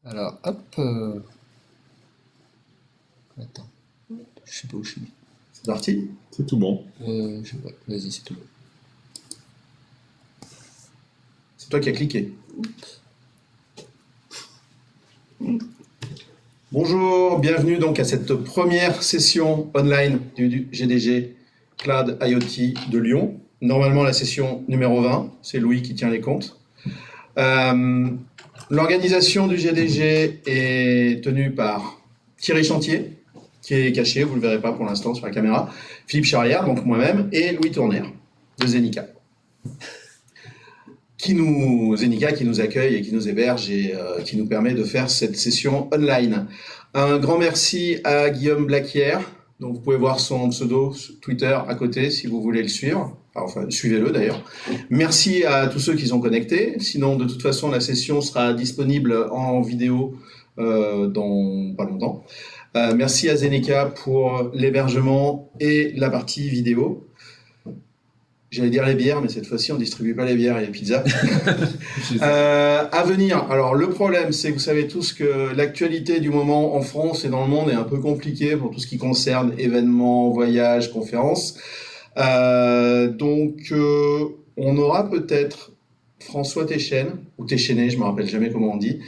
Alors, hop. Attends, je sais pas où je suis. C'est parti? C'est tout bon. Ouais, vas-y, c'est tout. C'est toi qui as cliqué. Bonjour, bienvenue donc à cette première session online du GDG Cloud IoT de Lyon. Normalement la session numéro 20, c'est Louis qui tient les comptes. L'organisation du GDG est tenue par Thierry Chantier, qui est caché, vous ne le verrez pas pour l'instant sur la caméra, Philippe Charrière, donc moi-même, et Louis Tournaire, de Zenica. Zenica qui nous accueille et qui nous héberge et qui nous permet de faire cette session online. Un grand merci à Guillaume Blaquière. Donc vous pouvez voir son pseudo Twitter à côté si vous voulez le suivre. Enfin, suivez-le d'ailleurs. Merci à tous ceux qui sont connectés. Sinon, de toute façon, la session sera disponible en vidéo dans pas longtemps. Merci à Zenica pour l'hébergement et la partie vidéo. J'allais dire les bières, mais cette fois-ci, on ne distribue pas les bières et les pizzas. À venir, alors le problème, c'est que vous savez tous que l'actualité du moment en France et dans le monde est un peu compliquée pour tout ce qui concerne événements, voyages, conférences. Donc, on aura peut-être François Téchène, ou Téchéné, je ne me rappelle jamais comment on dit.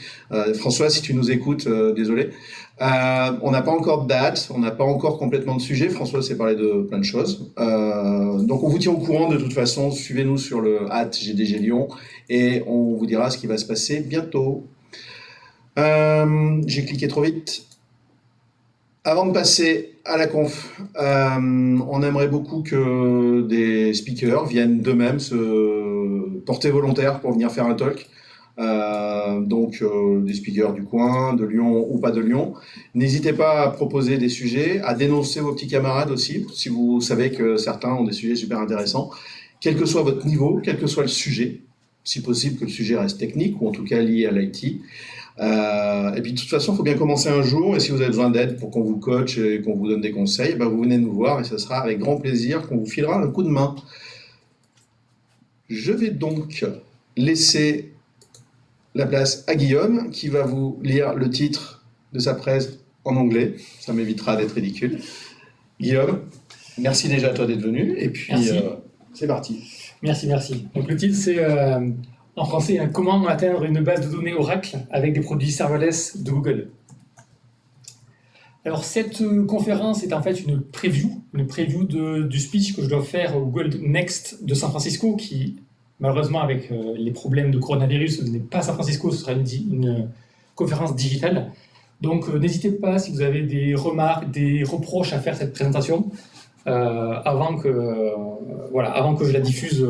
François, si tu nous écoutes, désolé. On n'a pas encore de date, on n'a pas encore complètement de sujet. François s'est parlé de plein de choses. Donc on vous tient au courant de toute façon. Suivez-nous sur le @GDG Lyon et on vous dira ce qui va se passer bientôt. J'ai cliqué trop vite. Avant de passer à la conf, on aimerait beaucoup que des speakers viennent d'eux-mêmes se porter volontaires pour venir faire un talk. Donc des speakers du coin, de Lyon ou pas de Lyon. N'hésitez pas à proposer des sujets, à dénoncer vos petits camarades aussi, si vous savez que certains ont des sujets super intéressants, quel que soit votre niveau, quel que soit le sujet, si possible que le sujet reste technique ou en tout cas lié à l'IT. Et puis de toute façon, il faut bien commencer un jour, et si vous avez besoin d'aide pour qu'on vous coach et qu'on vous donne des conseils, ben vous venez nous voir et ce sera avec grand plaisir qu'on vous filera un coup de main. Je vais donc laisser la place à Guillaume, qui va vous lire le titre de sa presse en anglais. Ça m'évitera d'être ridicule. Guillaume, merci déjà à toi d'être venu. Et puis, c'est parti. Merci. Donc, le titre, c'est en français, comment atteindre une base de données Oracle avec des produits serverless de Google. Alors, cette conférence est en fait une preview du speech que je dois faire au Google Next de San Francisco, qui malheureusement, avec les problèmes de coronavirus, ce n'est pas à San Francisco, ce sera une conférence digitale. Donc, n'hésitez pas, si vous avez des remarques, des reproches à faire cette présentation, avant que je la diffuse,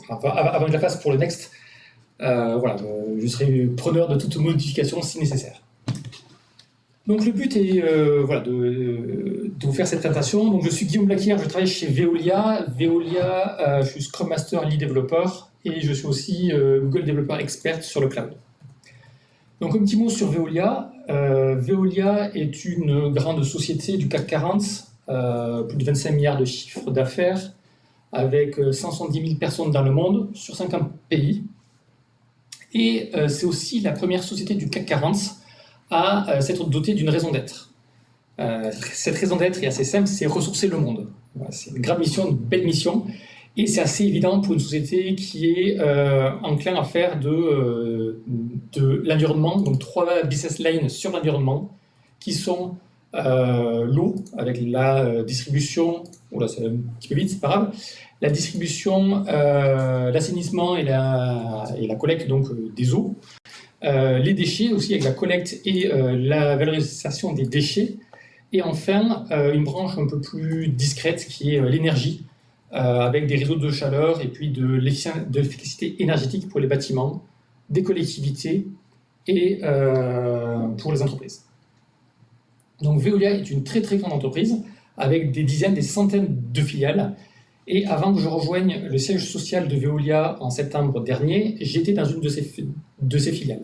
avant que je la fasse pour le Next. Je serai preneur de toute modification si nécessaire. Donc le but est de vous faire cette présentation. Donc je suis Guillaume Blaquière, je travaille chez Veolia. Je suis Scrum Master Lead Developer et je suis aussi Google Developer Expert sur le cloud. Donc un petit mot sur Veolia. Veolia est une grande société du CAC 40, plus de 25 milliards de chiffre d'affaires, avec 170 000 personnes dans le monde, sur 50 pays. Et c'est aussi la première société du CAC 40 à s'être doté d'une raison d'être. Cette raison d'être est assez simple, c'est ressourcer le monde. Voilà, c'est une grande mission, une belle mission, et c'est assez évident pour une société qui est enclin à faire de l'environnement, donc 3 business lines sur l'environnement, qui sont l'eau, avec la distribution, c'est un petit peu vite, c'est pas grave, la distribution, l'assainissement et la collecte donc, des eaux, les déchets aussi avec la collecte et la valorisation des déchets, et enfin une branche un peu plus discrète qui est l'énergie, avec des réseaux de chaleur et puis de l'efficacité énergétique pour les bâtiments, des collectivités et pour les entreprises. Donc Veolia est une très très grande entreprise avec des dizaines, des centaines de filiales. Et avant que je rejoigne le siège social de Veolia en septembre dernier, j'étais dans une de ces filiales.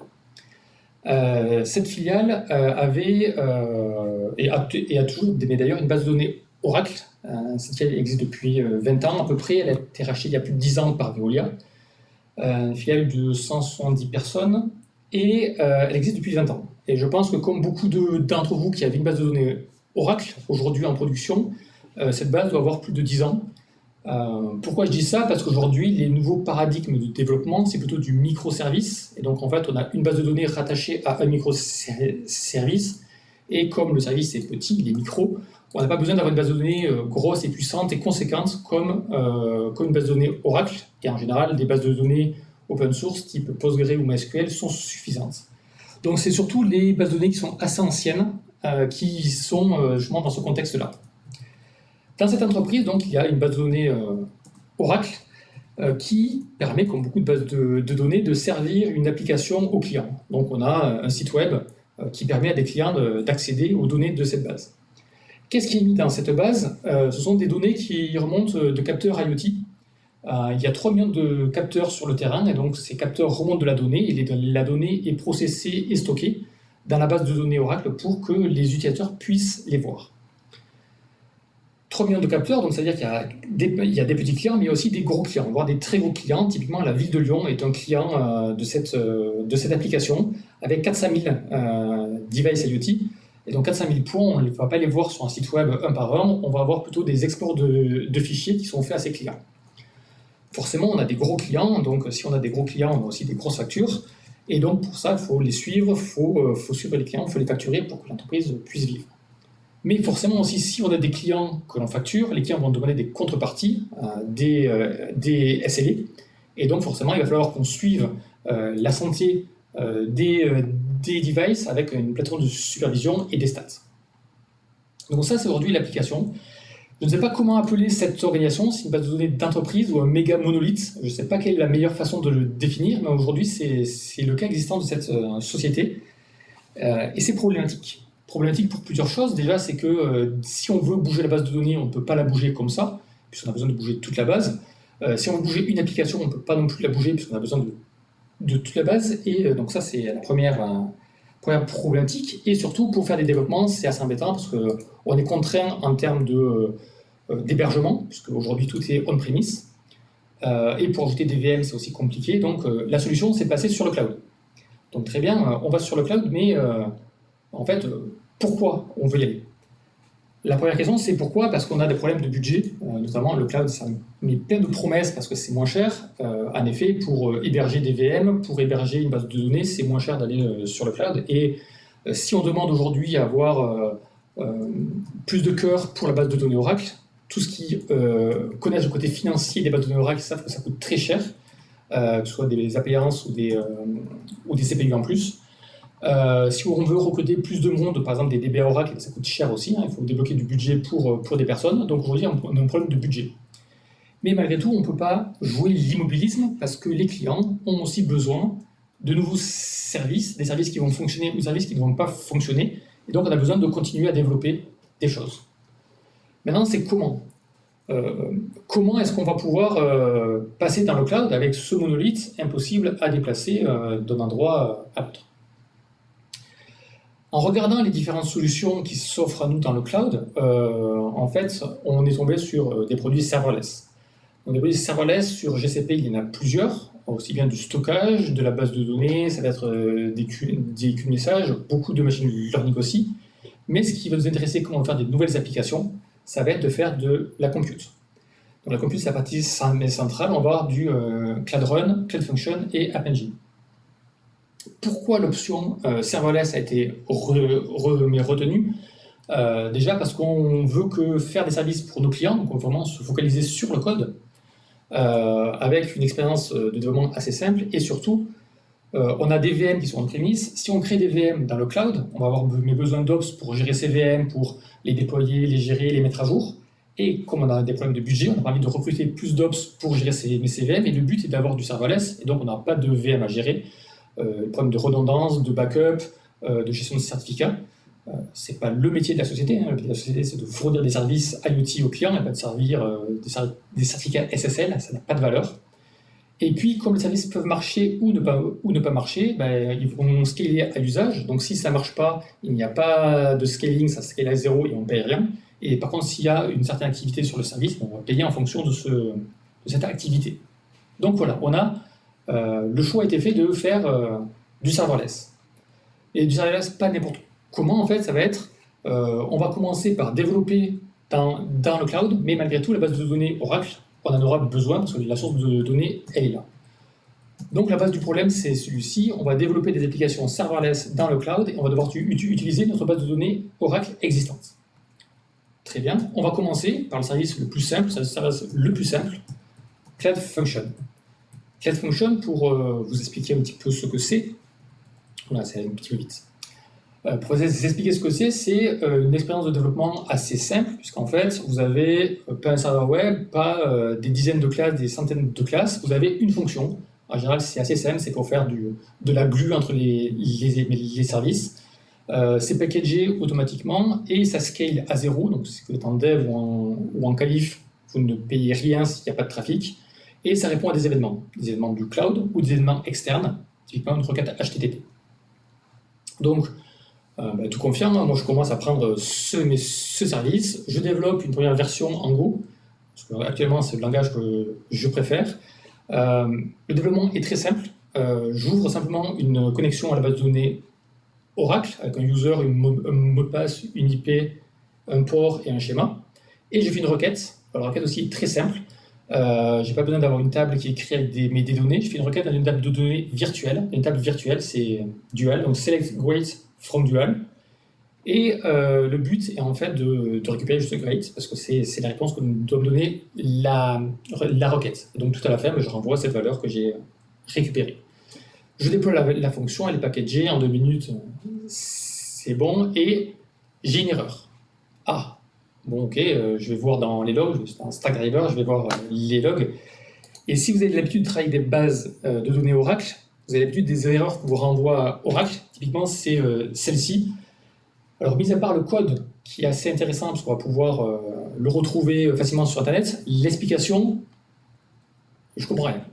Cette filiale avait et a toujours d'ailleurs une base de données Oracle. Cette filiale existe depuis 20 ans à peu près. Elle a été rachetée il y a plus de 10 ans par Veolia. Une filiale de 170 personnes et elle existe depuis 20 ans. Et je pense que comme beaucoup d'entre vous qui avez une base de données Oracle, aujourd'hui en production, cette base doit avoir plus de 10 ans. Pourquoi je dis ça? Parce qu'aujourd'hui, les nouveaux paradigmes de développement, c'est plutôt du microservice. Et donc, en fait, on a une base de données rattachée à un microservice. Et comme le service est petit, il est micro, on n'a pas besoin d'avoir une base de données grosse et puissante et conséquente comme une base de données Oracle. Et en général, des bases de données open source type Postgre ou MySQL sont suffisantes. Donc, c'est surtout les bases de données qui sont assez anciennes qui sont justement dans ce contexte-là. Dans cette entreprise, donc, il y a une base de données Oracle qui permet, comme beaucoup de bases de données, de servir une application aux clients. Donc, on a un site web qui permet à des clients d'accéder aux données de cette base. Qu'est-ce qui est mis dans cette base? Ce sont des données qui remontent de capteurs IoT. Il y a 3 millions de capteurs sur le terrain, et donc ces capteurs remontent de la donnée, et la donnée est processée et stockée dans la base de données Oracle pour que les utilisateurs puissent les voir. 3 millions de capteurs, donc c'est-à-dire qu'il y a des petits clients, mais il y a aussi des gros clients, voire des très gros clients. Typiquement, la ville de Lyon est un client de cette application, avec 400 000 devices IoT. Et donc 400 000 points, on ne va pas les voir sur un site web un par un, on va avoir plutôt des exports de fichiers qui sont faits à ces clients. Forcément, on a des gros clients, donc si on a des gros clients, on a aussi des grosses factures. Et donc pour ça, il faut les suivre, il faut suivre les clients, il faut les facturer pour que l'entreprise puisse vivre. Mais forcément aussi, si on a des clients que l'on facture, les clients vont demander des contreparties, des SLA. Et donc forcément, il va falloir qu'on suive la santé des devices avec une plateforme de supervision et des stats. Donc ça, c'est aujourd'hui l'application. Je ne sais pas comment appeler cette organisation, c'est une base de données d'entreprise ou un méga monolithe. Je ne sais pas quelle est la meilleure façon de le définir, mais aujourd'hui, c'est le cas existant de cette société. Et c'est problématique. Problématique pour plusieurs choses. Déjà, c'est que si on veut bouger la base de données, on ne peut pas la bouger comme ça, puisqu'on a besoin de bouger toute la base. Si on veut bouger une application, on ne peut pas non plus la bouger, puisqu'on a besoin de toute la base. Et donc ça, c'est la première problématique. Et surtout, pour faire des développements, c'est assez embêtant, parce qu'on est contraint en termes d'hébergement, puisque aujourd'hui, tout est on-premise. Et pour ajouter des VM, c'est aussi compliqué. Donc la solution, c'est de passer sur le cloud. Donc très bien, on va sur le cloud, mais en fait, pourquoi on veut y aller? La première question, c'est pourquoi? Parce qu'on a des problèmes de budget, notamment le cloud, ça met plein de promesses parce que c'est moins cher. En effet, pour héberger des VM, pour héberger une base de données, c'est moins cher d'aller sur le cloud. Et si on demande aujourd'hui à avoir plus de cœur pour la base de données Oracle, tous ceux qui connaissent le côté financier des bases de données Oracle savent que ça coûte très cher, que ce soit des appliances ou des CPU en plus. Si on veut recruter plus de monde, par exemple des DBA Oracle, ça coûte cher aussi, il faut débloquer du budget pour des personnes, donc aujourd'hui on a un problème de budget. Mais malgré tout, on ne peut pas jouer l'immobilisme parce que les clients ont aussi besoin de nouveaux services, des services qui vont fonctionner ou des services qui ne vont pas fonctionner, et donc on a besoin de continuer à développer des choses. Maintenant, c'est comment? Comment est-ce qu'on va pouvoir passer dans le cloud avec ce monolithe impossible à déplacer d'un endroit à l'autre? En regardant les différentes solutions qui s'offrent à nous dans le cloud, en fait, on est tombé sur des produits serverless. Donc, des produits serverless sur GCP, il y en a plusieurs, aussi bien du stockage, de la base de données, ça va être des queues de messages, beaucoup de machine learning aussi. Mais ce qui va nous intéresser quand on va faire des nouvelles applications, ça va être de faire de la compute. Donc la compute, c'est la partie centrale, on va avoir du Cloud Run, Cloud Function et App Engine. Pourquoi l'option serverless a été retenue? Déjà parce qu'on veut que faire des services pour nos clients, donc on veut vraiment se focaliser sur le code, avec une expérience de développement assez simple, et surtout, on a des VM qui sont on-premise. Si on crée des VM dans le cloud, on va avoir besoin d'Ops pour gérer ces VM, pour les déployer, les gérer, les mettre à jour. Et comme on a des problèmes de budget, on a envie de recruter plus d'Ops pour gérer ces VM, et le but est d'avoir du serverless, et donc on n'a pas de VM à gérer. Problème de redondance, de backup, de gestion de certificats. C'est pas le métier de la société. Le métier de la société, c'est de fournir des services IoT aux clients et pas de servir des certificats SSL, ça n'a pas de valeur. Et puis, comme les services peuvent marcher ou ne pas marcher, ils vont scaler à l'usage. Donc, si ça ne marche pas, il n'y a pas de scaling, ça scale à 0 et on ne paye rien. Et par contre, s'il y a une certaine activité sur le service, on va payer en fonction de cette activité. Donc voilà, le choix a été fait de faire du serverless. Et du serverless, pas n'importe comment, en fait, ça va être, on va commencer par développer dans le cloud, mais malgré tout, la base de données Oracle, on en aura besoin parce que la source de données, elle est là. Donc la base du problème, c'est celui-ci. On va développer des applications serverless dans le cloud et on va devoir utiliser notre base de données Oracle existante. Très bien. On va commencer par le service le plus simple, Cloud Function. Cloud Function, pour vous expliquer un petit peu ce que c'est, voilà, c'est un petit peu vite. Pour vous expliquer ce que c'est une expérience de développement assez simple, puisqu'en fait, vous avez pas un serveur web, pas des dizaines de classes, des centaines de classes, vous avez une fonction. En général, c'est assez simple, c'est pour faire de la glue entre les services. C'est packagé automatiquement et ça scale à 0. Donc, si vous êtes en dev ou en qualif, vous ne payez rien s'il n'y a pas de trafic. Et ça répond à des événements du cloud ou des événements externes, typiquement une requête HTTP. Donc, tout confiant, moi je commence à prendre ce service, je développe une première version en Go, parce qu'actuellement c'est le langage que je préfère. Le développement est très simple, j'ouvre simplement une connexion à la base de données Oracle, avec un user, un mot de passe, une IP, un port et un schéma, et je fais une requête. La requête aussi est très simple, j'ai pas besoin d'avoir une table qui est créée avec des données, je fais une requête dans une table de données virtuelle. Une table virtuelle, c'est dual, donc select great from dual. Et le but est en fait de récupérer juste great, parce que c'est la réponse que doit me donner la requête. Donc tout à la fin, je renvoie cette valeur que j'ai récupérée. Je déploie la fonction, elle est packagée en 2 minutes, c'est bon, et j'ai une erreur. Ah, bon ok, je vais voir dans les logs, dans Stackdriver, je vais voir les logs. Et si vous avez l'habitude de travailler avec des bases de données Oracle, vous avez l'habitude des erreurs que vous renvoie Oracle, typiquement c'est celle-ci. Alors, mis à part le code qui est assez intéressant parce qu'on va pouvoir le retrouver facilement sur Internet, l'explication, je comprends rien.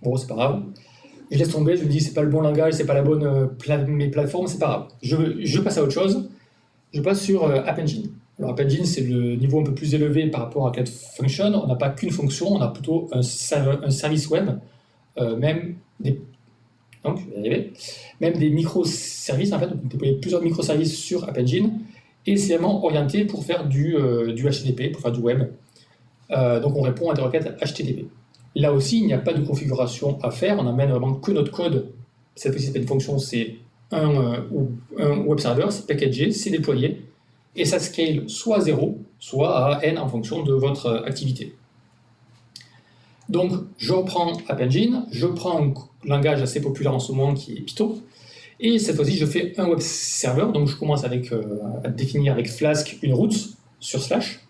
Bon, c'est pas grave. Je laisse tomber, je me dis c'est pas le bon langage, c'est pas la bonne plateforme, c'est pas grave. Je passe à autre chose. Je passe sur App Engine. Alors, App Engine, c'est le niveau un peu plus élevé par rapport à Cloud Function. On n'a pas qu'une fonction, on a plutôt un service web, même des microservices, en fait, on peut déployer plusieurs microservices sur App Engine, et c'est vraiment orienté pour faire du HTTP, pour faire du web. Donc on répond à des requêtes HTTP. Là aussi, il n'y a pas de configuration à faire, on n'amène vraiment que notre code. Cette fois-ci, c'est pas une fonction, c'est un web server, c'est packagé, c'est déployé, et ça scale soit à 0, soit à n en fonction de votre activité. Donc, je reprends App Engine, je prends un langage assez populaire en ce moment qui est Python, et cette fois-ci, je fais un web server, donc je commence à définir avec Flask une route sur Slash,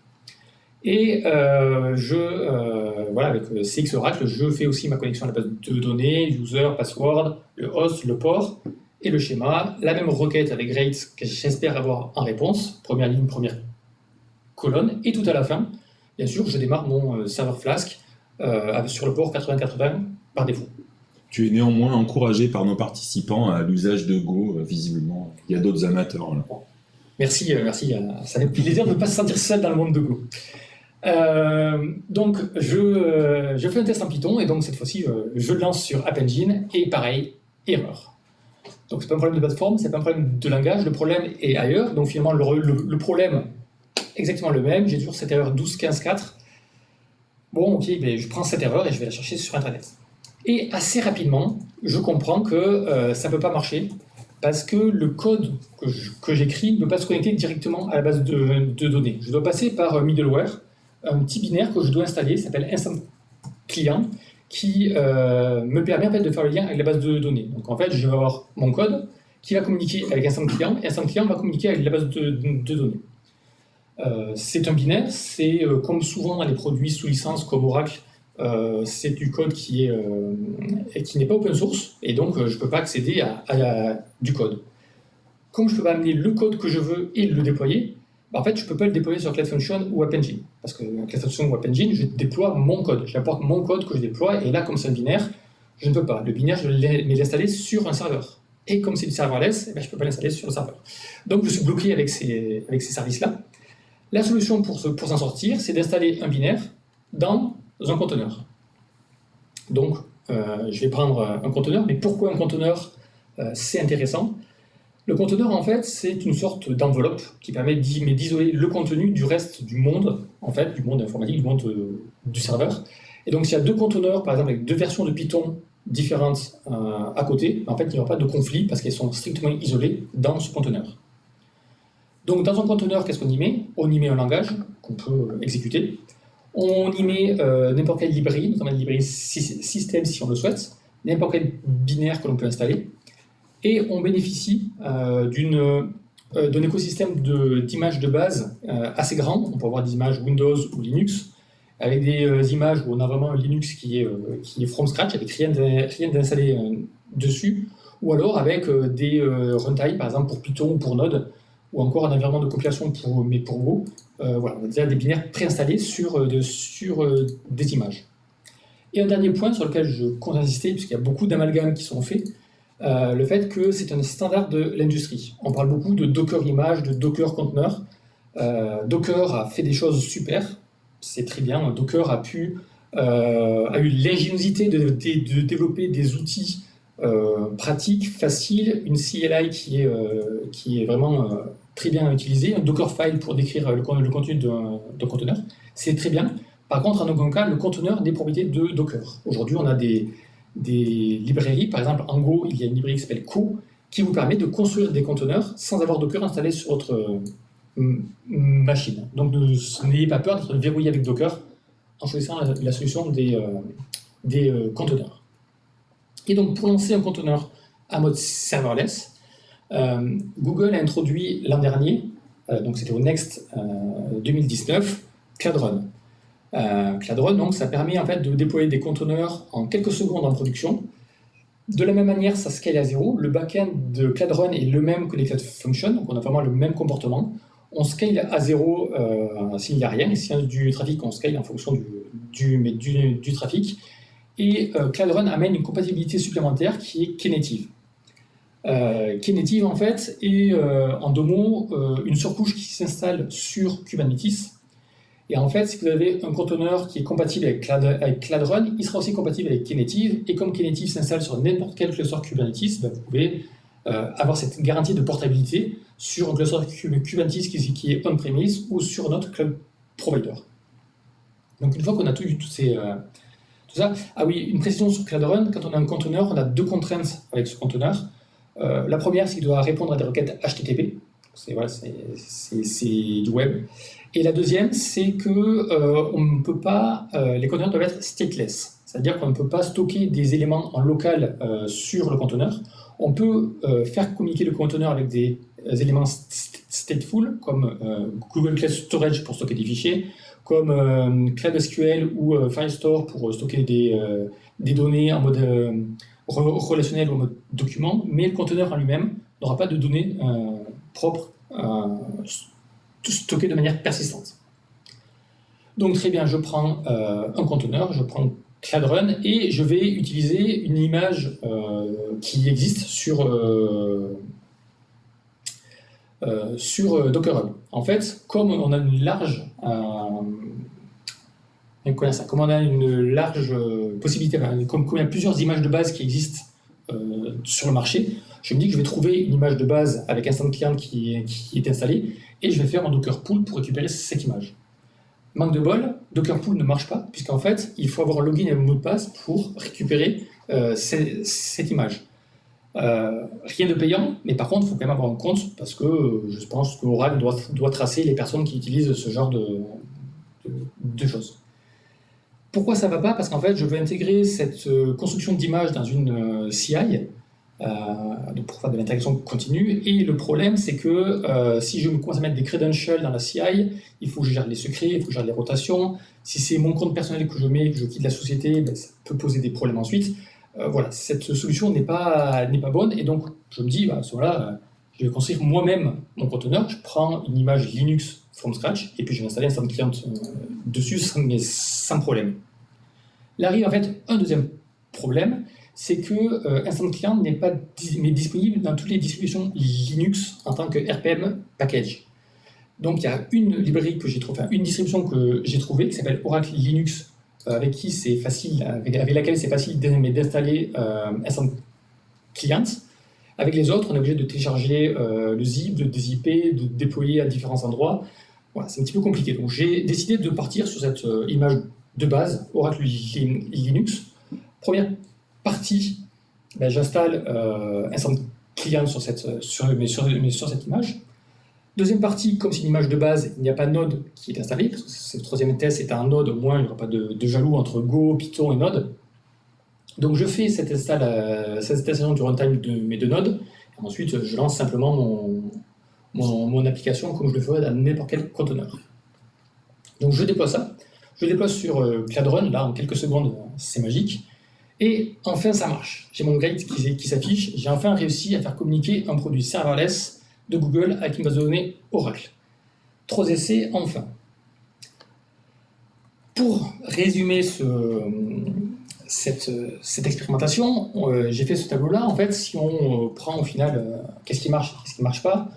et voilà, avec CX Oracle, je fais aussi ma connexion à la base de données, user, password, le host, le port, et le schéma, la même requête avec Great que j'espère avoir en réponse, première ligne, première colonne, et tout à la fin, bien sûr, je démarre mon serveur Flask, sur le port 8080 par défaut. Tu es néanmoins encouragé par nos participants à l'usage de Go, visiblement. Il y a d'autres amateurs. Là. Merci. Ça fait plaisir de ne pas se sentir seul dans le monde de Go. Donc, je fais un test en Python, et donc cette fois-ci, je le lance sur App Engine, et pareil, erreur. Donc, c'est pas un problème de plateforme, c'est pas un problème de langage, le problème est ailleurs. Donc, finalement, le problème est exactement le même. J'ai toujours cette erreur 12.15.4. Bon, ok, mais je prends cette erreur et je vais la chercher sur Internet. Et assez rapidement, je comprends que ça ne peut pas marcher parce que le code que j'écris ne peut pas se connecter directement à la base de données. Je dois passer par middleware, un petit binaire que je dois installer, ça s'appelle Instant Client, qui me permet en fait de faire le lien avec la base de données. Donc en fait, je vais avoir mon code qui va communiquer avec Instant Client, et Instant Client va communiquer avec la base de données. C'est un binaire, c'est comme souvent dans les produits sous licence comme Oracle, c'est du code qui n'est pas open source, et donc je ne peux pas accéder à du code. Comme je ne peux pas amener le code que je veux et le déployer, en fait je ne peux pas le déployer sur Cloud Function ou App Engine, parce que Cloud Function ou App Engine, je déploie mon code, j'apporte mon code que je déploie, et là comme c'est un binaire, je ne peux pas. Le binaire, je vais l'installer sur un serveur. Et comme c'est du serverless, je ne peux pas l'installer sur le serveur. Donc je suis bloqué avec ces services-là. La solution pour s'en sortir, c'est d'installer un binaire dans un conteneur. Donc, je vais prendre un conteneur, mais pourquoi un conteneur c'est intéressant. Le conteneur, en fait, c'est une sorte d'enveloppe qui permet d'isoler le contenu du reste du monde, en fait, du monde informatique, du monde du serveur. Et donc, s'il y a deux conteneurs, par exemple, avec deux versions de Python différentes à côté, en fait, il n'y aura pas de conflit parce qu'elles sont strictement isolées dans ce conteneur. Donc, dans un conteneur, qu'est-ce qu'on y met? On y met un langage qu'on peut exécuter. On y met n'importe quelle librairie, notamment une librairie système si on le souhaite, n'importe quel binaire que l'on peut installer. Et on bénéficie d'un écosystème d'images de base assez grand. On peut avoir des images Windows ou Linux, avec des images où on a vraiment un Linux qui est from scratch, avec rien d'installé dessus, ou alors avec des runtime, par exemple pour Python ou pour Node, ou encore un environnement de compilation mais pour Go. Voilà, on a déjà des binaires préinstallés sur des images. Et un dernier point sur lequel je compte insister, puisqu'il y a beaucoup d'amalgames qui sont faits, le fait que c'est un standard de l'industrie. On parle beaucoup de Docker Image, de Docker Container. Docker a fait des choses super, c'est très bien. Docker a eu l'ingéniosité de développer des outils pratiques, faciles, une CLI qui est vraiment très bien utilisée, un Dockerfile pour décrire le contenu d'un conteneur, c'est très bien. Par contre, en aucun cas, le conteneur n'est propriété de Docker. Aujourd'hui, on a des librairies, par exemple en Go, il y a une librairie qui s'appelle Co, qui vous permet de construire des conteneurs sans avoir Docker installé sur votre machine. Donc n'ayez pas peur d'être verrouillé avec Docker en choisissant la solution des conteneurs. Et donc pour lancer un conteneur à mode serverless, Google a introduit l'an dernier, donc c'était au Next 2019, Cloud Run. Cloud Run, donc, ça permet en fait de déployer des conteneurs en quelques secondes en production. De la même manière, ça scale à zéro. Le back-end de Cloud Run est le même que les Cloud Functions, donc on a vraiment le même comportement. On scale à zéro s'il n'y a rien, et s'il y a du trafic, on scale en fonction du trafic. Et Cloud Run amène une compatibilité supplémentaire qui est Knative. Knative, en fait, est, en deux mots, une surcouche qui s'installe sur Kubernetes. Et en fait, si vous avez un conteneur qui est compatible avec Cloud Run, il sera aussi compatible avec Knative. Et comme Knative s'installe sur n'importe quel cluster Kubernetes, vous pouvez avoir cette garantie de portabilité sur un cluster Kubernetes qui est on-premise ou sur notre cloud provider. Donc une fois qu'on a tout ça, ah oui, une précision sur Cloud Run, quand on a un conteneur, on a deux contraintes avec ce conteneur. La première, c'est qu'il doit répondre à des requêtes HTTP. C'est du web. Et la deuxième, c'est que on ne peut pas, les conteneurs doivent être stateless, c'est-à-dire qu'on ne peut pas stocker des éléments en local sur le conteneur. On peut faire communiquer le conteneur avec des éléments stateful, comme Google Cloud Storage pour stocker des fichiers, comme Cloud SQL ou Firestore pour stocker des données en mode relationnel ou en mode document, mais le conteneur en lui-même n'aura pas de données propres stockées de manière persistante. Donc très bien, je prends un conteneur, je prends Cloud Run et je vais utiliser une image qui existe sur Docker Hub. En fait, comme on a une large possibilité, comme il y a plusieurs images de base qui existent sur le marché, je me dis que je vais trouver une image de base avec Instant Client qui est installée et je vais faire un Docker Pool pour récupérer cette image. Manque de bol, Docker Pool ne marche pas puisqu'en fait, il faut avoir un login et un mot de passe pour récupérer cette image. Rien de payant, mais par contre, il faut quand même avoir un compte parce que je pense que Oracle doit tracer les personnes qui utilisent ce genre de choses. Pourquoi ça ne va pas? Parce qu'en fait, je veux intégrer cette construction d'image dans une CI, donc pour faire de l'intégration continue. Et le problème, c'est que si je commence à mettre des credentials dans la CI, il faut que je gère les secrets, il faut que je gère les rotations. Si c'est mon compte personnel que je mets, que je quitte la société, ben, ça peut poser des problèmes ensuite. Voilà, cette solution n'est pas bonne. Et donc, je me dis, à ce moment-là, je vais construire moi-même mon conteneur. Je prends une image Linux from scratch et puis je vais installer Instant Client dessus, mais sans problème. Là arrive en fait un deuxième problème, c'est que Instant Client n'est pas disponible dans toutes les distributions Linux en tant que RPM package. Donc il y a une librairie que j'ai trouvée, une distribution que j'ai trouvée qui s'appelle Oracle Linux, avec laquelle c'est facile d'installer Instant Client. Avec les autres, on est obligé de télécharger le zip, de dézipper, de déployer à différents endroits. Voilà, c'est un petit peu compliqué. Donc j'ai décidé de partir sur cette image de base, Oracle Linux. Première partie, j'installe Instant Client sur cette image. Deuxième partie, comme c'est une image de base, il n'y a pas de Node qui est installé, parce que c'est le troisième test, c'est un Node, au moins il n'y aura pas de jaloux entre Go, Python et Node. Donc je fais cette installation du runtime de mes deux nodes, et ensuite je lance simplement mon application comme je le ferais dans n'importe quel conteneur. Donc je déploie ça, je le déploie sur Cloud Run, là en quelques secondes, c'est magique, et enfin ça marche. J'ai mon grade qui s'affiche, j'ai enfin réussi à faire communiquer un produit serverless de Google avec une base de données Oracle. 3 essais, enfin. Pour résumer cette expérimentation, j'ai fait ce tableau-là. En fait, si on prend au final qu'est-ce qui marche, qu'est-ce qui ne marche pas,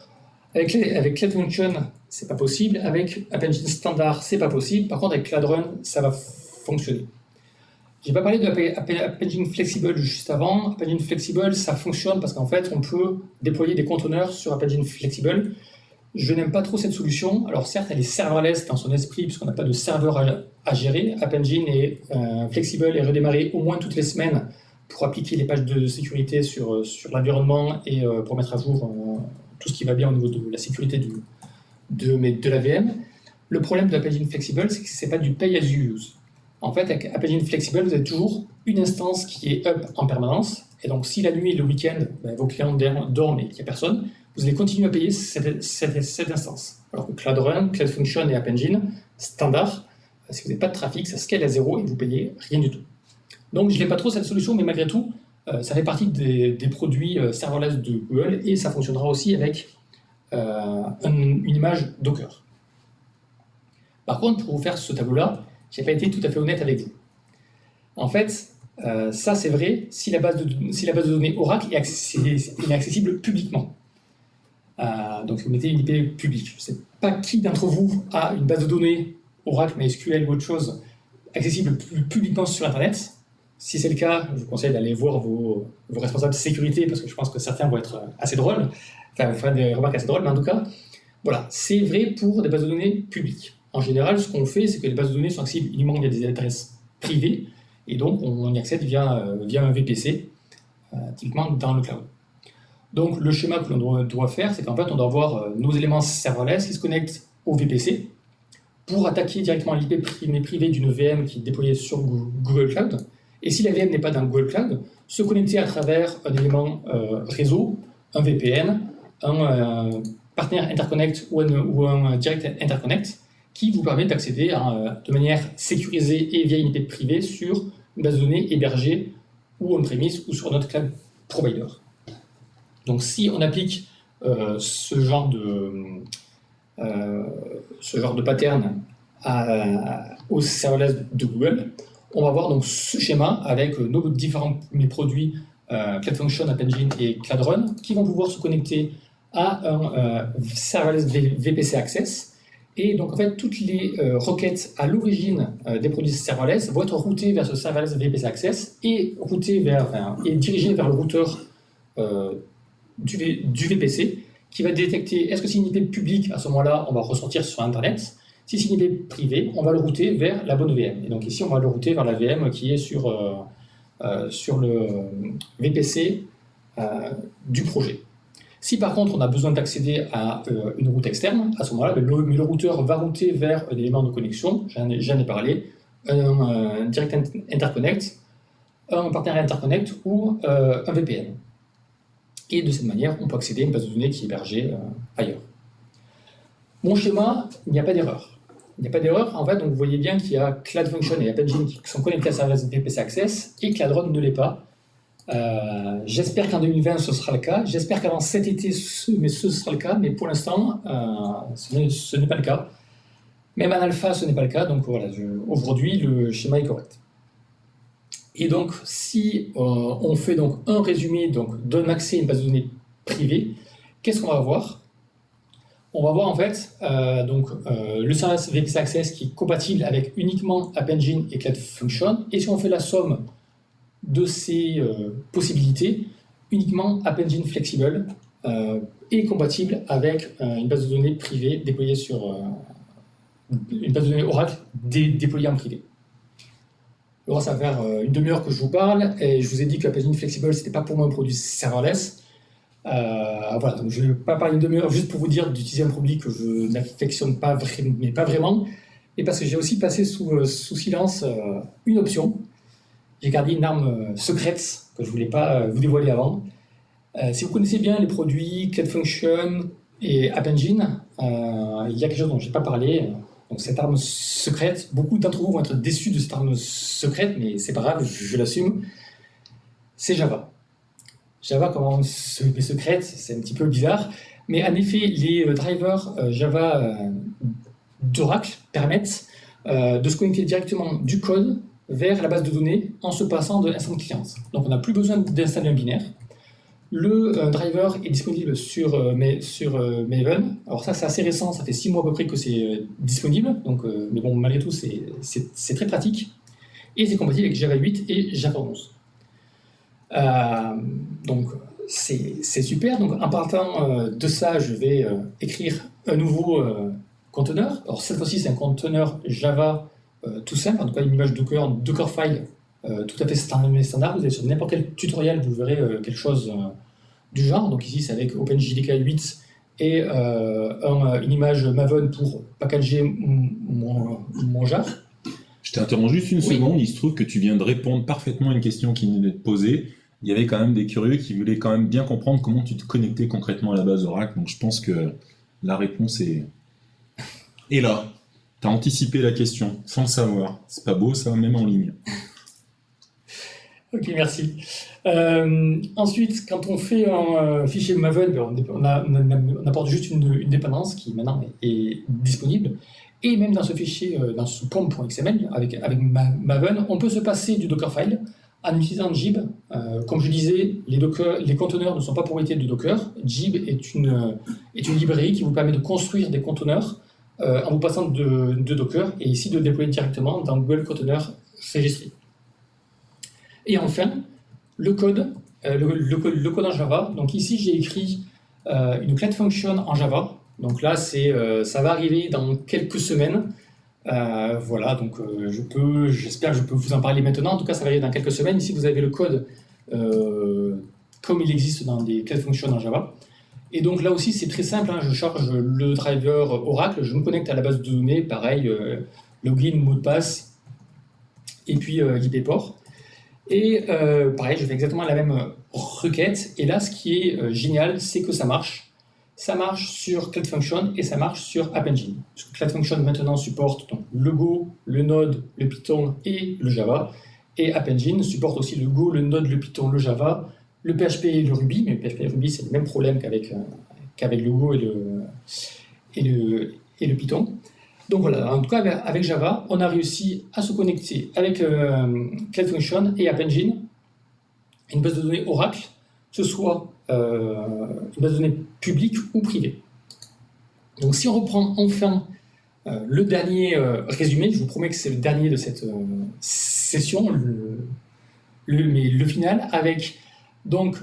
avec Cloud Function, c'est pas possible. Avec App Engine Standard, c'est pas possible. Par contre, avec Cloud Run, ça va fonctionner. J'ai pas parlé de App Engine Flexible juste avant. App Engine Flexible, ça fonctionne parce qu'en fait, on peut déployer des conteneurs sur App Engine Flexible. Je n'aime pas trop cette solution. Alors certes, elle est serverless dans son esprit puisqu'on n'a pas de serveur à gérer. App Engine est flexible et redémarré au moins toutes les semaines pour appliquer les pages de sécurité sur l'environnement et pour mettre à jour tout ce qui va bien au niveau de la sécurité de la VM. Le problème de App Engine Flexible, c'est que ce n'est pas du pay as you use. En fait, avec App Engine Flexible, vous avez toujours une instance qui est up en permanence. Et donc, si la nuit et le week-end, vos clients dorment et qu'il n'y a personne, vous allez continuer à payer cette instance. Alors que Cloud Run, Cloud Function et App Engine, standard, si vous n'avez pas de trafic, ça scale à 0 et vous payez rien du tout. Donc, je n'aime pas trop cette solution, mais malgré tout, ça fait partie des produits serverless de Google et ça fonctionnera aussi avec une image Docker. Par contre, pour vous faire ce tableau-là, je n'ai pas été tout à fait honnête avec vous. En fait, ça c'est vrai si la base de données Oracle est accessible publiquement. Donc si vous mettez une IP publique, je ne sais pas qui d'entre vous a une base de données Oracle, MySQL ou autre chose accessible publiquement sur Internet. Si c'est le cas, je vous conseille d'aller voir vos responsables de sécurité parce que je pense que certains vont être assez drôles, enfin vous ferez des remarques assez drôles, mais en tout cas, voilà, c'est vrai pour des bases de données publiques. En général, ce qu'on fait, c'est que les bases de données sont accessibles uniquement via des adresses privées, et donc on y accède via un VPC, typiquement dans le cloud. Donc le schéma que l'on doit faire, c'est qu'en fait, on doit avoir nos éléments serverless qui se connectent au VPC pour attaquer directement l'IP privée d'une VM qui est déployée sur Google Cloud. Et si la VM n'est pas dans Google Cloud, se connecter à travers un élément réseau, un VPN, un partenaire interconnect ou un direct interconnect, qui vous permet d'accéder de manière sécurisée et via une IP privée sur une base de données hébergée ou on-premise ou sur notre cloud provider. Donc si on applique ce genre de pattern au serverless de Google, on va voir donc ce schéma avec nos différents produits Cloud Function, App Engine et Cloud Run qui vont pouvoir se connecter à un serverless VPC Access. Et donc, en fait, toutes les requêtes à l'origine des produits serverless vont être routées vers ce serverless VPC Access et dirigées vers le routeur du VPC qui va détecter est-ce que c'est une IP publique, à ce moment-là, on va ressortir sur Internet. Si c'est une IP privée, on va le router vers la bonne VM. Et donc ici, on va le router vers la VM qui est sur le VPC du projet. Si par contre on a besoin d'accéder à une route externe, à ce moment-là, le routeur va router vers un élément de connexion, j'en ai parlé, un direct interconnect, un partenaire interconnect ou un VPN. Et de cette manière, on peut accéder à une base de données qui est hébergée ailleurs. Mon schéma, il n'y a pas d'erreur. Il n'y a pas d'erreur, en fait, donc vous voyez bien qu'il y a Cloud Function et App Engine qui sont connectés à Serverless VPC Access et Cloud Run ne l'est pas. J'espère qu'en 2020 ce sera le cas, j'espère qu'avant cet été ce sera le cas, mais pour l'instant ce n'est pas le cas. Même en alpha ce n'est pas le cas, donc voilà, aujourd'hui le schéma est correct. Et donc si on fait donc un résumé, donc donne accès à une base de données privée, qu'est-ce qu'on va voir? On va voir en fait le service VPC Access qui est compatible avec uniquement App Engine et Cloud Function, et si on fait la somme de ces possibilités, uniquement App Engine Flexible et compatible avec une base de données privée déployée sur une base de données Oracle déployée en privé. Alors, ça va faire une demi-heure que je vous parle et je vous ai dit que App Engine Flexible, c'était pas pour moi un produit serverless. Voilà, donc je ne vais pas parler une demi-heure juste pour vous dire d'utiliser un produit que je n'affectionne pas, mais pas vraiment, et parce que j'ai aussi passé sous silence une option. J'ai gardé une arme secrète que je ne voulais pas vous dévoiler avant. Si vous connaissez bien les produits CloudFunction et App Engine, il y a quelque chose dont je n'ai pas parlé. Donc cette arme secrète, beaucoup d'entre vous vont être déçus de cette arme secrète, mais c'est pas grave, je l'assume. C'est Java. Java, comment c'est secrète, c'est un petit peu bizarre, mais en effet, les drivers Java d'Oracle permettent de se connecter directement du code vers la base de données en se passant de Instant Client. Donc on n'a plus besoin d'installer un binaire. Le driver est disponible sur Maven. Alors ça, c'est assez récent, ça fait 6 mois à peu près que c'est disponible, donc, mais bon, malgré tout, c'est très pratique. Et c'est compatible avec Java 8 et Java 11. Donc c'est super. Donc en partant de ça, je vais écrire un nouveau conteneur. Alors cette fois-ci, c'est un conteneur Java tout simple, en tout cas une image Dockerfile tout à fait standard. Vous allez sur n'importe quel tutoriel, vous verrez quelque chose du genre. Donc ici, c'est avec OpenJDK 8 et une image Maven pour packager mon jar. Je t'interromps juste une seconde, il se trouve que tu viens de répondre parfaitement à une question qui nous est posée. Il y avait quand même des curieux qui voulaient quand même bien comprendre comment tu te connectais concrètement à la base Oracle, donc je pense que la réponse est là. Tu as anticipé la question, sans le savoir. C'est pas beau ça, même en ligne. Ok, merci. Ensuite, quand on fait un fichier Maven, on apporte juste une dépendance qui maintenant est disponible. Et même dans ce fichier, dans ce pom.xml, avec Maven, on peut se passer du Dockerfile en utilisant Jib. Comme je disais, les conteneurs ne sont pas propriété de Docker. Jib est une librairie qui vous permet de construire des conteneurs en vous passant de Docker et ici de déployer directement dans Google Container Registry. Et enfin, le code en Java. Donc ici, j'ai écrit une CloudFunction en Java. Donc là, ça va arriver dans quelques semaines. Voilà, donc j'espère que je peux vous en parler maintenant. En tout cas, ça va arriver dans quelques semaines. Ici, vous avez le code comme il existe dans des CloudFunction en Java. Et donc là aussi, c'est très simple. Je charge le driver Oracle, je me connecte à la base de données, pareil, login, mot de passe, et puis IP port. Et pareil, je fais exactement la même requête. Et là, ce qui est génial, c'est que ça marche. Ça marche sur CloudFunction et ça marche sur App Engine. Parce que CloudFunction maintenant supporte donc, le Go, le Node, le Python et le Java. Et App Engine supporte aussi le Go, le Node, le Python, le Java, le PHP et le Ruby. Mais le PHP et le Ruby, c'est le même problème qu'avec le Go et le Python. Donc voilà, en tout cas, avec Java, on a réussi à se connecter avec CloudFunction et App Engine, une base de données Oracle, que ce soit une base de données publique ou privée. Donc si on reprend enfin le dernier résumé, je vous promets que c'est le dernier de cette session, le final, avec donc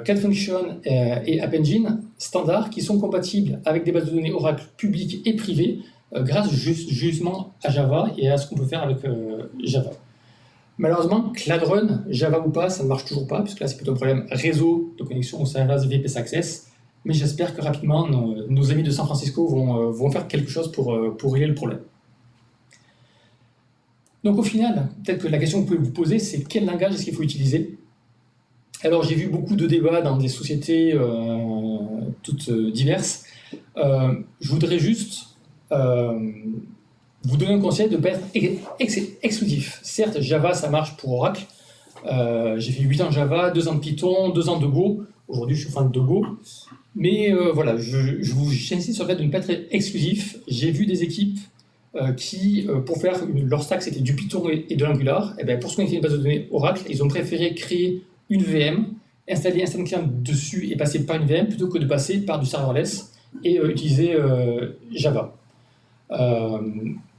CloudFunction et App Engine standard qui sont compatibles avec des bases de données Oracle publiques et privées grâce justement à Java et à ce qu'on peut faire avec Java. Malheureusement, Cloud Run, Java ou pas, ça ne marche toujours pas, puisque là c'est plutôt un problème réseau de connexion au serveur VPS Access. Mais j'espère que rapidement nos amis de San Francisco vont faire quelque chose pour régler le problème. Donc au final, peut-être que la question que vous pouvez vous poser, c'est quel langage est-ce qu'il faut utiliser? Alors j'ai vu beaucoup de débats dans des sociétés toutes diverses. Je voudrais juste vous donner un conseil de ne pas être exclusif. Certes, Java, ça marche pour Oracle. J'ai fait 8 ans de Java, 2 ans de Python, 2 ans de Go. Aujourd'hui, je suis fan de Go. Mais voilà, j'insiste sur le fait de ne pas être exclusif. J'ai vu des équipes qui, pour faire leur stack, c'était du Python et de l'Angular. Et bien, pour se connecter à une base de données Oracle, ils ont préféré créer une VM, installer Instant Client dessus et passer par une VM plutôt que de passer par du serverless et utiliser Java.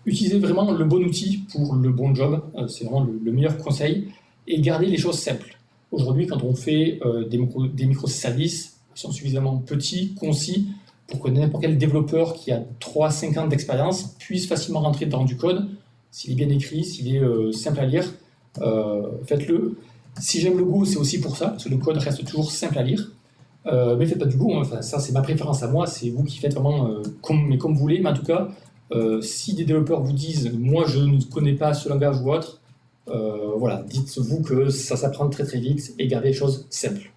Utilisez vraiment le bon outil pour le bon job, c'est vraiment le meilleur conseil, et gardez les choses simples. Aujourd'hui, quand on fait des microservices, ils sont suffisamment petits, concis, pour que n'importe quel développeur qui a 3-5 ans d'expérience puisse facilement rentrer dans du code. S'il est bien écrit, s'il est simple à lire, faites-le. Si j'aime le Go, c'est aussi pour ça, parce que le code reste toujours simple à lire. Mais faites pas du Go, hein. Enfin, ça c'est ma préférence à moi, c'est vous qui faites vraiment comme vous voulez. Mais en tout cas, si des développeurs vous disent « moi je ne connais pas ce langage ou autre », voilà, dites-vous que ça s'apprend très très vite et gardez les choses simples.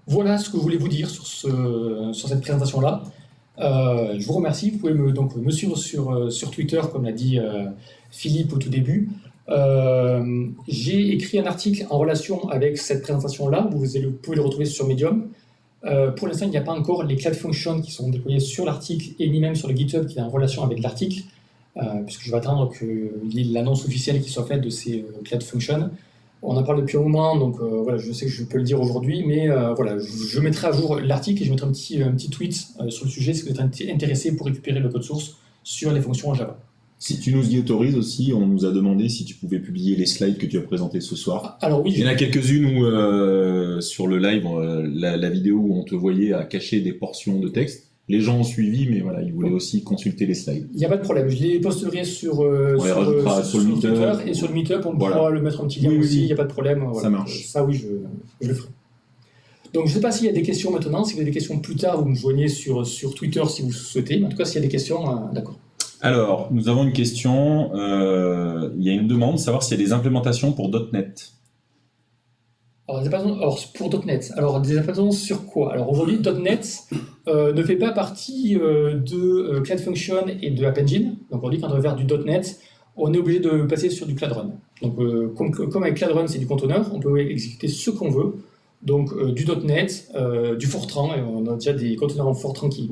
Voilà ce que je voulais vous dire sur cette présentation-là. Je vous remercie. Vous pouvez me suivre sur Twitter, comme l'a dit Philippe au tout début. J'ai écrit un article en relation avec cette présentation-là. Vous pouvez le retrouver sur Medium. Pour l'instant, il n'y a pas encore les Cloud Functions qui sont déployés sur l'article et ni même sur le GitHub qui est en relation avec l'article, puisque je vais attendre que l'annonce officielle qui soit faite de ces Cloud Functions. On en parle depuis un moment, donc voilà, je sais que je peux le dire aujourd'hui, mais voilà, je mettrai à jour l'article et je mettrai un petit tweet sur le sujet si vous êtes intéressé pour récupérer le code source sur les fonctions en Java. Si tu nous y autorises aussi, on nous a demandé si tu pouvais publier les slides que tu as présentés ce soir. Alors oui, il y en a quelques-unes où sur le live, la vidéo où on te voyait à cacher des portions de texte. Les gens ont suivi, mais voilà, ils voulaient aussi consulter les slides. Il n'y a pas de problème, je les posterai sur le Twitter et sur le Meetup, on pourra le mettre un petit lien aussi, il n'y a pas de problème. Voilà. Ça marche. Ça oui, je le ferai. Donc je ne sais pas s'il y a des questions maintenant, si vous avez des questions plus tard, vous me joignez sur Twitter si vous souhaitez, mais en tout cas s'il y a des questions, d'accord. Alors, nous avons une question, il y a une demande, savoir s'il y a des implémentations pour .NET. Alors, pour .NET, alors des implémentations sur quoi? Alors aujourd'hui, .NET ne fait pas partie de Cloud Function et de App Engine. Donc aujourd'hui, quand on veut faire du .NET, on est obligé de passer sur du Cloud Run. Donc comme avec Cloud Run, c'est du conteneur, on peut exécuter ce qu'on veut. Donc du .NET, du Fortran, et on a déjà des conteneurs en Fortran qui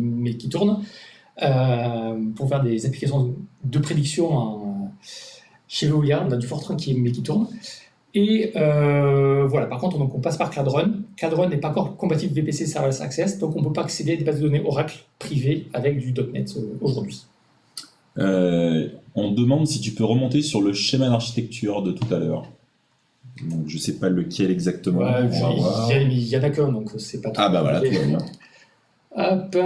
tournent, pour faire des applications de prédiction chez Veolia, on a du Fortran qui tourne. Et voilà, par contre, on passe par Cloud Run. Cloud Run n'est pas encore compatible VPC Serverless Access, donc on ne peut pas accéder à des bases de données Oracle privées avec du .NET aujourd'hui. On demande si tu peux remonter sur le schéma d'architecture de tout à l'heure. Donc je ne sais pas lequel exactement. Ouais, il y en a qu'un, donc c'est pas trop. Ah bah voilà, tout va bien. Hop,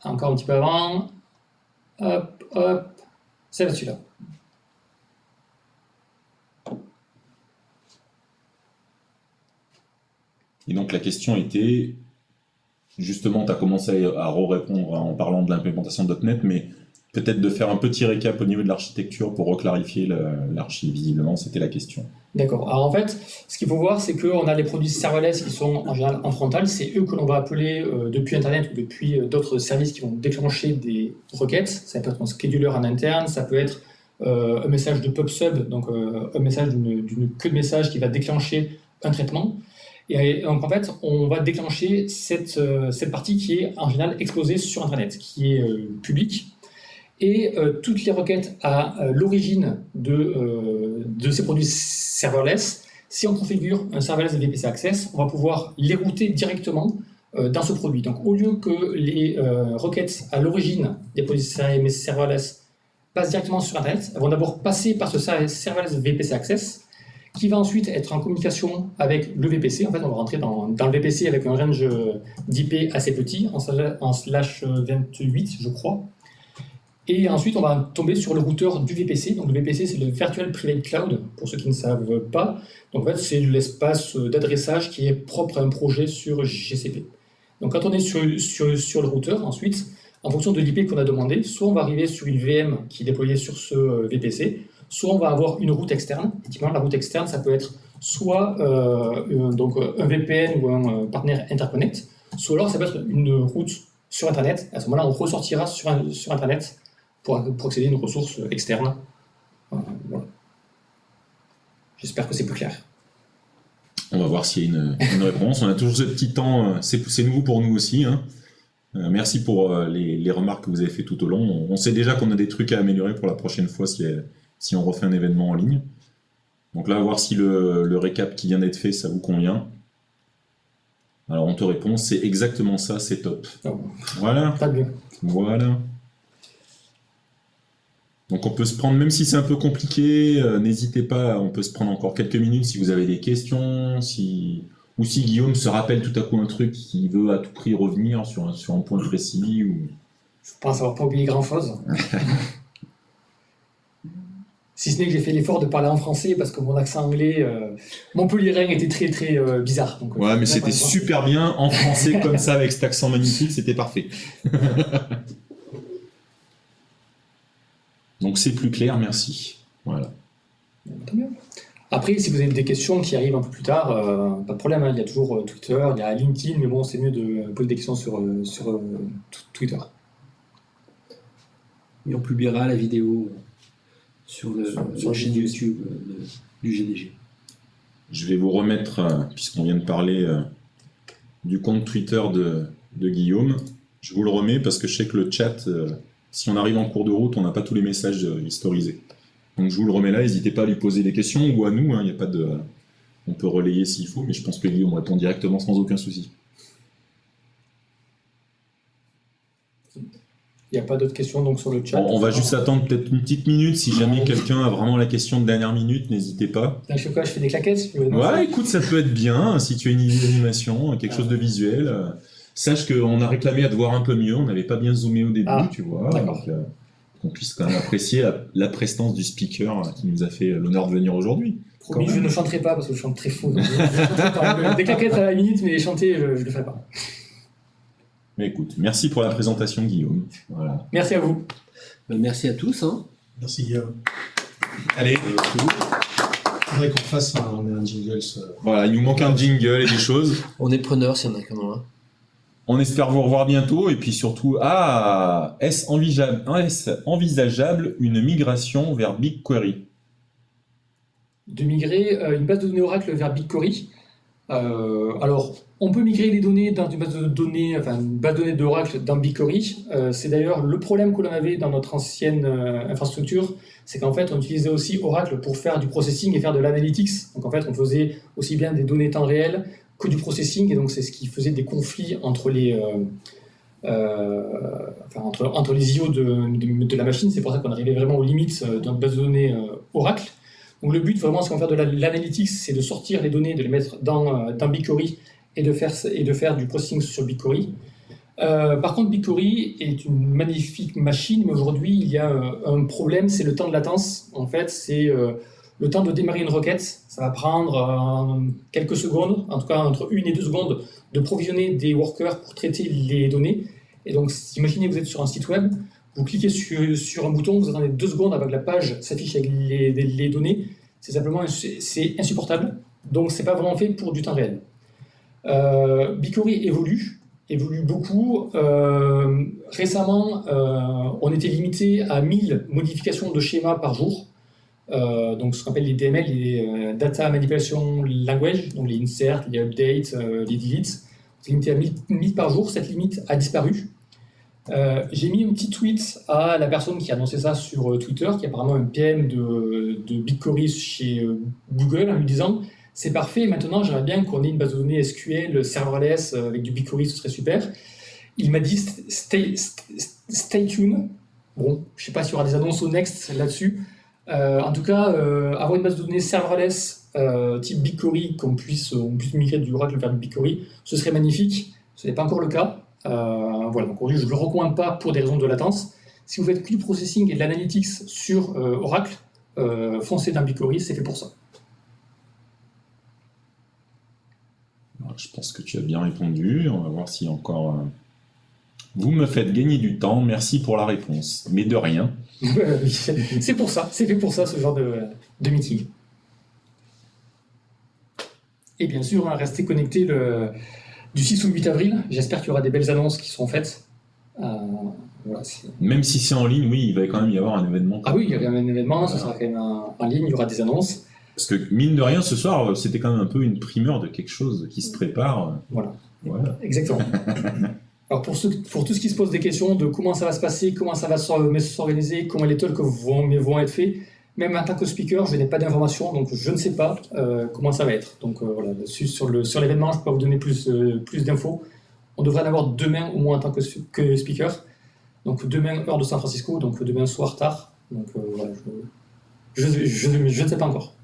encore un petit peu avant. Hop, c'est là celui-là. Et donc la question était, justement, tu as commencé à répondre en parlant de l'implémentation de .NET, mais peut-être de faire un petit récap au niveau de l'architecture pour reclarifier l'archi, visiblement, c'était la question. D'accord. Alors en fait, ce qu'il faut voir, c'est qu'on a les produits serverless qui sont en général en frontal, c'est eux que l'on va appeler depuis Internet ou depuis d'autres services qui vont déclencher des requêtes. Ça peut être un scheduler en interne, ça peut être un message de PubSub, donc un message d'une queue de message qui va déclencher un traitement. Et donc en fait, on va déclencher cette partie qui est en général exposée sur Internet, qui est publique. Et toutes les requêtes à l'origine de ces produits serverless, si on configure un serverless VPC Access, on va pouvoir les router directement dans ce produit. Donc au lieu que les requêtes à l'origine des produits serverless passent directement sur Internet, elles vont d'abord passer par ce serverless VPC Access, qui va ensuite être en communication avec le VPC. En fait, on va rentrer dans le VPC avec un range d'IP assez petit, en /28, je crois. Et ensuite, on va tomber sur le routeur du VPC. Donc, le VPC, c'est le Virtual Private Cloud, pour ceux qui ne savent pas. Donc, en fait, c'est l'espace d'adressage qui est propre à un projet sur GCP. Donc, quand on est sur le routeur, ensuite, en fonction de l'IP qu'on a demandé, soit on va arriver sur une VM qui est déployée sur ce VPC, soit on va avoir une route externe. Effectivement, la route externe, ça peut être soit un VPN ou un partenaire interconnect, soit alors ça peut être une route sur Internet. À ce moment-là, on ressortira sur Internet pour accéder à une ressource externe. Voilà. J'espère que c'est plus clair. On va voir s'il y a une réponse. On a toujours ce petit temps, c'est nouveau pour nous aussi. Hein. Merci pour les remarques que vous avez fait tout au long. On sait déjà qu'on a des trucs à améliorer pour la prochaine fois si on refait un événement en ligne. Donc là, à voir si le récap qui vient d'être fait, ça vous convient. Alors on te répond, c'est exactement ça, c'est top. Oh. Voilà. Pas bien. Voilà. Donc on peut se prendre, même si c'est un peu compliqué, n'hésitez pas, on peut se prendre encore quelques minutes si vous avez des questions, ou si Guillaume se rappelle tout à coup un truc qu'il veut à tout prix revenir sur un point précis. Ou... Je pense avoir pas oublié grand-chose. Si ce n'est que j'ai fait l'effort de parler en français parce que mon accent anglais montpelliérain était très très bizarre. Donc, ouais, mais c'était super bien en français comme ça avec cet accent magnifique, c'était parfait. Donc c'est plus clair, merci. Voilà. Tant mieux. Après, si vous avez des questions qui arrivent un peu plus tard, pas de problème, hein. Il y a toujours Twitter, il y a LinkedIn, mais bon, c'est mieux de poser des questions sur Twitter. Et on publiera la vidéo sur la chaîne YouTube du GDG. Je vais vous remettre, puisqu'on vient de parler du compte Twitter de Guillaume, je vous le remets parce que je sais que le chat, si on arrive en cours de route, on n'a pas tous les messages historisés. Donc je vous le remets là, n'hésitez pas à lui poser des questions ou à nous, hein, y a pas de... on peut relayer s'il faut, mais je pense que Guillaume répond directement sans aucun souci. Il n'y a pas d'autres questions donc sur le chat. On va juste attendre peut-être une petite minute, si jamais quelqu'un a vraiment la question de dernière minute, n'hésitez pas. Là, je fais quoi? Je fais des claquettes? Ouais, écoute, ça peut être bien, si tu as une idée d'animation, quelque chose de visuel. Sache qu'on a réclamé à te voir un peu mieux, on n'avait pas bien zoomé au début, tu vois. D'accord. Donc, qu'on puisse quand même apprécier la prestance du speaker qui nous a fait l'honneur de venir aujourd'hui. Promis, je ne chanterai pas parce que je chante très faux. Donc des claquettes à la minute, mais les chanter, je ne le ferai pas. Mais écoute, merci pour la présentation, Guillaume. Voilà. Merci à vous. Merci à tous. Hein. Merci Guillaume. Allez. Il faudrait qu'on fasse un jingle. Voilà, il nous manque un jingle et des choses. On est preneurs s'il y en a qui en ont un. On espère vous revoir bientôt et puis surtout, est-ce envisageable une migration vers BigQuery? De migrer une base de données Oracle vers BigQuery. Alors, on peut migrer les données dans une base de données, d'Oracle dans BigQuery. C'est d'ailleurs le problème que l'on avait dans notre ancienne infrastructure, c'est qu'en fait, on utilisait aussi Oracle pour faire du processing et faire de l'analytics. Donc en fait, on faisait aussi bien des données temps réel que du processing, et donc c'est ce qui faisait des conflits entre les entre les IO de la machine. C'est pour ça qu'on arrivait vraiment aux limites d'une base de données Oracle. Donc le but vraiment, c'est qu'on fait de l'analytics, c'est de sortir les données, de les mettre dans BigQuery et de faire du processing sur BigQuery. Par contre, BigQuery est une magnifique machine, mais aujourd'hui, il y a un problème, c'est le temps de latence. En fait, c'est le temps de démarrer une requête. Ça va prendre quelques secondes, en tout cas entre 1 et 2 secondes, de provisionner des workers pour traiter les données. Et donc, imaginez que vous êtes sur un site web, vous cliquez sur un bouton, vous attendez 2 secondes avant que la page s'affiche avec les données. C'est simplement c'est insupportable. Donc, c'est pas vraiment fait pour du temps réel. BigQuery évolue beaucoup. Récemment, on était limité à 1000 modifications de schéma par jour. Donc ce qu'on appelle les DML, les Data Manipulation Language, donc les inserts, les updates, les deletes. C'est limité à 1000 par jour. Cette limite a disparu. J'ai mis un petit tweet à la personne qui a annoncé ça sur Twitter, qui est apparemment un PM de BigQuery chez Google, en lui disant: c'est parfait, maintenant j'aimerais bien qu'on ait une base de données SQL serverless avec du BigQuery, ce serait super. Il m'a dit stay tuned. Bon, je ne sais pas s'il y aura des annonces au Next là-dessus. En tout cas, avoir une base de données serverless type BigQuery, qu'on puisse migrer du Oracle vers du BigQuery, ce serait magnifique. Ce n'est pas encore le cas. Voilà, donc aujourd'hui je ne le recommande pas pour des raisons de latence. Si vous faites que du processing et de l'analytics sur Oracle, foncez dans BigQuery, c'est fait pour ça. Je pense que tu as bien répondu. On va voir s'il y a encore... Vous me faites gagner du temps. Merci pour la réponse. Mais de rien. C'est pour ça. C'est fait pour ça, ce genre de meeting. Et bien sûr, restez connectés du 6 au 8 avril. J'espère qu'il y aura des belles annonces qui seront faites. Voilà, même si c'est en ligne, oui, il va quand même y avoir un événement. Ah oui, il y aura un événement. Ça sera quand même en ligne. Il y aura des annonces. Parce que, mine de rien, ce soir, c'était quand même un peu une primeur de quelque chose qui se prépare. Voilà. Exactement. Alors, pour tout ce qui se pose des questions de comment ça va se passer, comment ça va s'organiser, comment les talks vont être faits, même en tant que speaker, je n'ai pas d'informations, donc je ne sais pas comment ça va être. Donc voilà, sur l'événement, je peux pas vous donner plus d'infos. On devrait en avoir demain, au moins en tant que speaker. Donc demain, heure de San Francisco, donc demain soir tard. Donc voilà, je ne sais pas encore.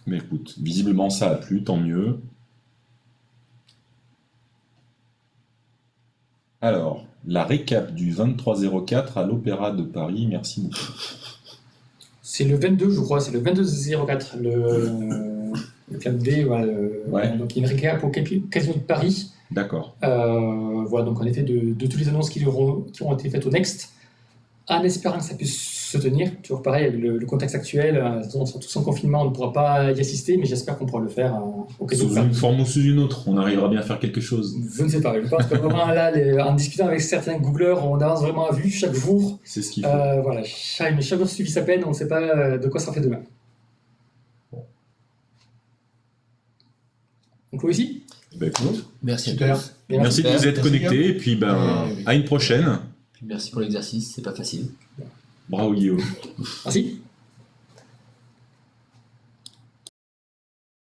Mais écoute, visiblement ça a plu, tant mieux. Alors, la récap du 2304 à l'Opéra de Paris, merci beaucoup. C'est le 22, je crois, c'est le 22-04, le club D, voilà, Ouais. donc il y a une récap au Casino de Paris. D'accord. Voilà, donc en effet, de toutes les annonces qui ont été faites au Next, en espérant que ça puisse se tenir. Toujours pareil, avec le contexte actuel, on sera tous en confinement, on ne pourra pas y assister, mais j'espère qu'on pourra le faire au Casino de Sous une Paris. forme ou sous une autre, on arrivera bien à faire quelque chose. Je ne sais pas, je pense que vraiment là, en discutant avec certains Googleurs, on avance vraiment à vue chaque jour. C'est ce qu'il faut. Voilà, chaque jour suffit sa peine, on ne sait pas de quoi ça fait demain. Donc vous aussi. Bah, écoute, Merci à Super. tous. merci de vous être Merci, connectés, et puis Oui. à une prochaine. Merci pour l'exercice, c'est pas facile. Bravo Guillaume. Merci.